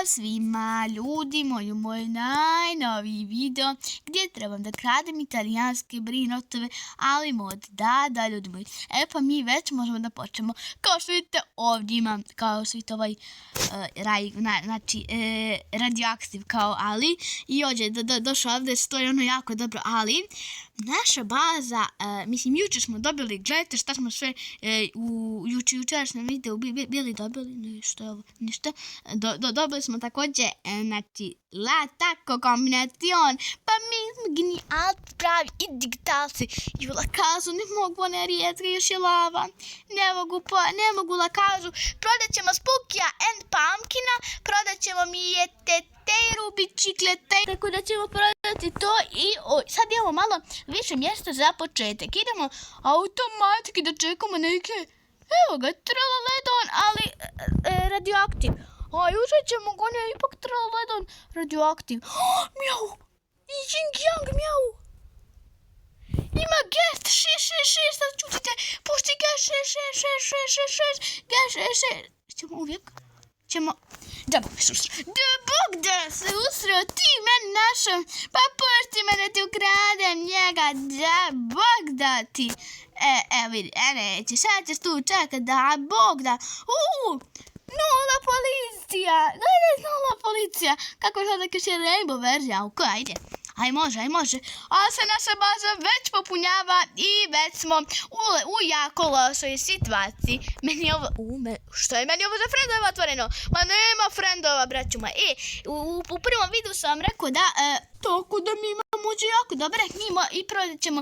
Pozdrav svima, ljudi moji, u moj najnoviji video gdje trebam da kradem italijanske brinotove, ali mod, da, ljudi moji. E pa mi već možemo da počnemo. Kao što vidite, ovdje imam, kao što vidite, ovaj radioaktiv kao ali. I ovdje je došao ovdje, stoji ono jako dobro, ali naša baza, mislim, jučer smo dobili, gledajte šta smo sve u jučerašnjem videu bili dobili, ništa. Dobili smo također, znači, la taco kombinacion, pa mi smo genijalci, pravi i digitalci. I u lakazu ne mogu one rijetke, još je lava. Ne mogu lakazu. Prodat ćemo Spooky-a and Pumpkina, prodat ćemo mi je Teteru, biciklete, tako da ćemo prodati to i sad imamo malo više mjesta za početak. Idemo automatski da čekamo neke, evo ga, Tralaledon, ali radioaktiv. Uzet ćemo ga, on je ipak Tralaledon radioaktiv. Mjau! I Ying Yang, mjau! Ima guest 666, sad čutite, pušti guest 666, guest 666. Ćemo uvijek, da Bog se usrao. Da Bog da se usrao, ti meni našao, pa pušti me da ti ukradem njega, da Bog da ti. Vidi, neće, sad ćeš tu čekat, da Bog da. Nula policija, gledaj, nula policija. Kako je sad da kaže Rainbow verzija, ajde. Aj može. A se naša baza već popunjava i već smo u jako lošoj situaciji. Meni je ovo, što je meni ovo za frendova otvoreno? Ma nema frendova, braću moja. U prvom videu sam vam rekao da, tako da mi imamo jako dobre knjimo i prodat ćemo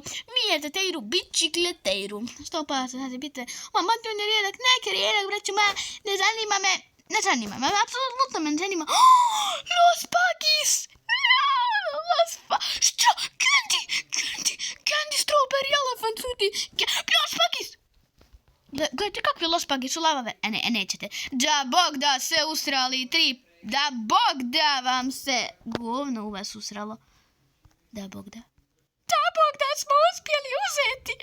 Teteru, bicikleteru. Što pa sad biti, on je rijedak, neki rijedak, braću moja, ne zanima me, apsolutno me ne zanima. Los Pagis! Što? Candy, strawberry, elephant, cutie, Los Pagis! Gledajte kakvi Los Pagis su lavave. Nećete. Da Bog da se usrali da Bog da vam se govno u vas usralo. Da Bog da smo uspjeli uzeti.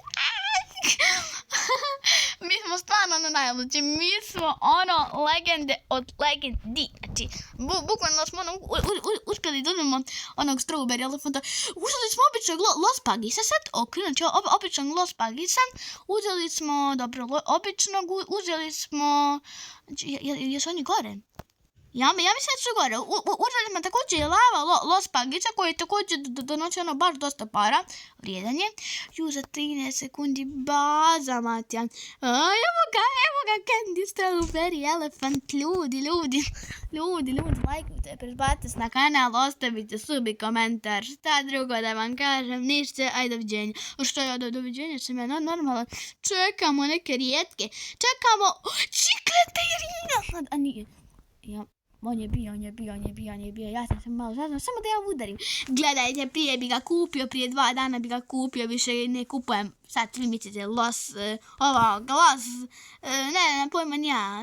Mi smo stvarno najluđi. Mi smo legende od legendi. Znači, bukvalno smo uspjeli da uzmemo onog strawberry elefanta. Uzeli smo običnog Los Pagisa sad. Znači, običnog Los Pagisa. Uzeli smo, dobro, običnog. Uzeli smo... Jesu oni gore? Ja mislim da su gore. Uzeli smo također lava Los Pagisa koji je također donosi baš dosta para. Vrijedan je. Za 13 sekundi baza, Matijan. Evo ga, Candy, Strawberry, Elephant, ljudi, lajkujte, pretplatite se na kanal, ostavite sub i komentar. Šta drugo da vam kažem, ništa, ajde doviđenja. Što je doviđenja, sam ja normalno. Čekamo neke rijetke. Čekamo Cikleterina. A nije. On je bio, ja sam se malo zaznao, samo da ja udarim. Gledajte, prije bi ga kupio, prije 2 dana bi ga kupio, više ne kupujem. Sad vi mislite, Los,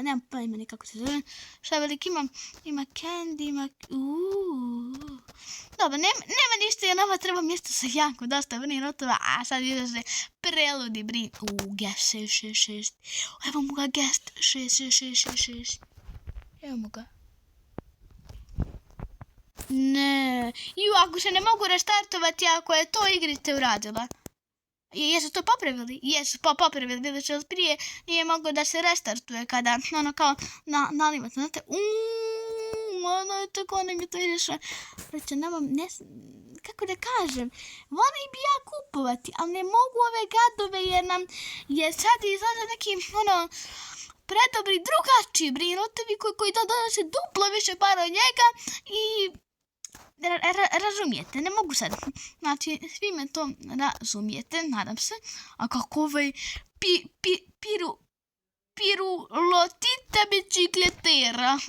ne pojma nikako se zove. Šta velik ima Candy, Dobro, nema ništa, jer nama treba mjesto sa jako dosta brinotova, a sad izlaze preludi Guest 666. Evo mu ga Guest 666. Evo mu ga. Ne, ako se ne mogu restartovati, ako je to igrice uradila. Jesu to popravili? Jesu popravili, bilo što prije nije moglo da se restartuje kada kao nalimate, znate, je tako, nam je to išlo. Znači, kako da kažem, volim bi ja kupovati, ali ne mogu ove gadove jer sad izlaze neki, predobri drugačiji brinotovi koji donose duplo više para od njega i razumijete, ne mogu sad. Znači, svi me to razumijete, nadam se. A kako ovaj pirulotita bicikletera.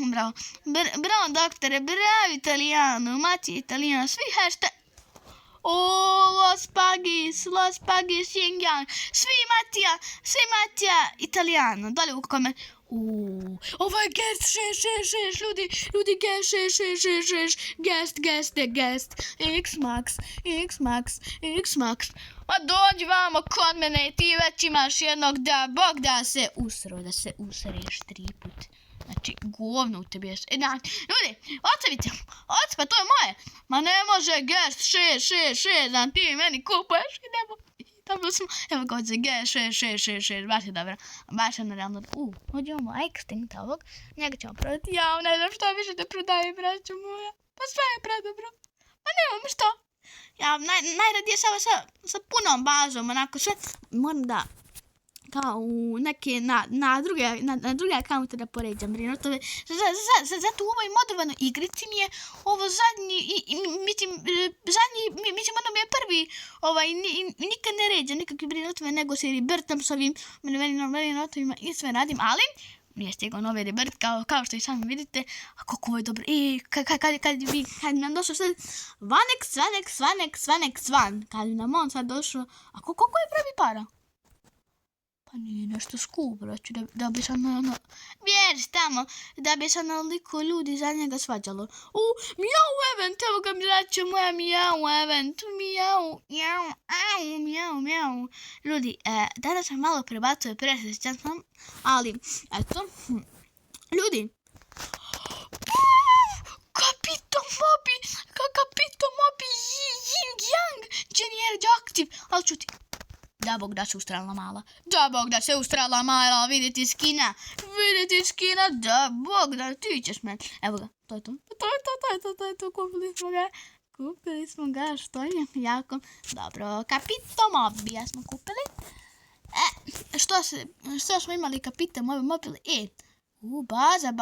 Bravo doktore, bravo Italijano, mati Italijano, svi hashtag. Los Pagis, Ying Yang, svi Matija Italijano, dole u komentar. Ovo je Guest 666, ljudi, Guest 666, Guest, X-Max. Ma dođi vamo kod mene, ti već imaš jednog, da Bog da se usreš 3 put. Znači, znači govno u tebi je. Ljudi, ostavite, pa to je moje. Ma ne može, gest 666, da ti meni kupuješ, idemo. Dobro smo, evo ga od za G666, baš je dobro, baš je naravno. Ovdje extinct ovog, njega ćemo prodati, ja ne znam što više da prodajem, braćo moja, pa sve je predobro, pa nemam što. Ja najradije sa punom bazom, onako sve, moram da, kao u neke, na druge akaunte da poređam brinotove, zato u ovoj modovanoj igrici mi je ovo zadnji, mislim ono mi je prvi, nikad ne ređam nikakve brinotove, nego se rebertam s ovim brinotovima i sve radim, ali nije stigao novi rebert, kao što i sami vidite, a kako ovo je dobro, kad nam došao sad Svan, kad nam on sad došao, a koliko je pravi para? Pa nije nešto skupo, da bi se vjeriš tamo, da bi se onoliko ljudi za njega svađalo. Mijau event, evo ga mi raće moja mijau event, mijau. Ljudi, danas sam malo prebacuje presjećan sam, ali, eto, ljudi, Kapito Mobi, Ying Yang, Jenny Radioactive, ali čuti. Da bog da se ustrala mala, vidjeti skina, da bog da, ti ćeš me. Evo ga, to je to, kupili smo ga, što je jako dobro, Kapito Mobija smo kupili. Što smo imali Kapito Mobili, baza,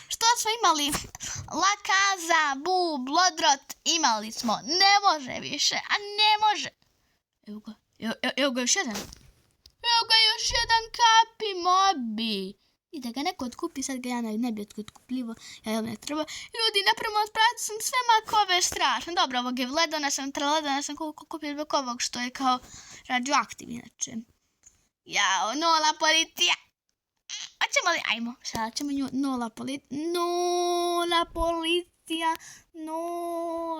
što smo imali, La Casa, Blodrot, imali smo, ne može više, a ne može. Evo ga još jedan. Kapi Mobi. I da ga neko otkupi, sad ga ja ne bi otkupljivo, ja ne treba. Ljudi, napravo otpraviti sam sve makove strašno. Dobro, ovog je ledona sam kupio zbog ovog što je kao radioaktiv, inače. Jao, nola policija. Hoćemo li, ajmo, sad ćemo nju, nola policija,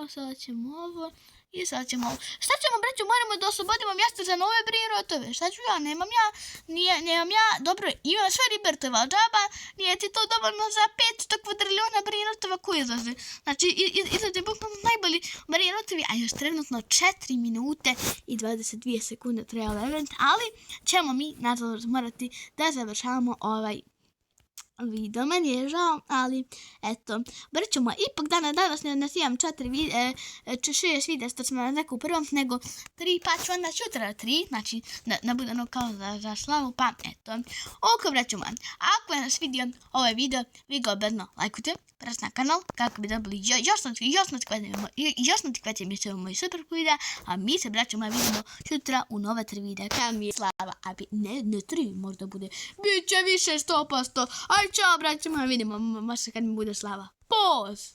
sad ćemo ovo. I sad ćemo ovo. Šta ćemo, braću, moramo da oslobodimo mjesto za nove brinotove. Šta ću ja, nemam ja, dobro, imam sve ribertova džaba, nije ti to dovoljno za 500 kvadrilijona brinotova koji izlaze. Znači, izlaze bukvalno najbolji brinotovi, a još trenutno 4 minute i 22 sekunde trebalo event, ali ćemo mi, nažalost, morati da završavamo ovaj video. Meni je žao, ali eto, ćemo ipak danas ne snimam 6 videa što smo rekao u prvom, nego 3, pa ću onda sutra 3, znači ne bude ono kao za slavu, pa eto. Ok, braćuma, ako je nas vidio ovaj video, vi ga obavezno lajkujte, prst na kanal, kako bi dobili još notifikacije moji super videa, a mi se, braćuma, vidimo sutra u nove 3 videa, kada mi je slava, a ne 3, možda bude, bit će više 100%, aj čao, braćuma, vidimo, možda kad mi bude slava, poz!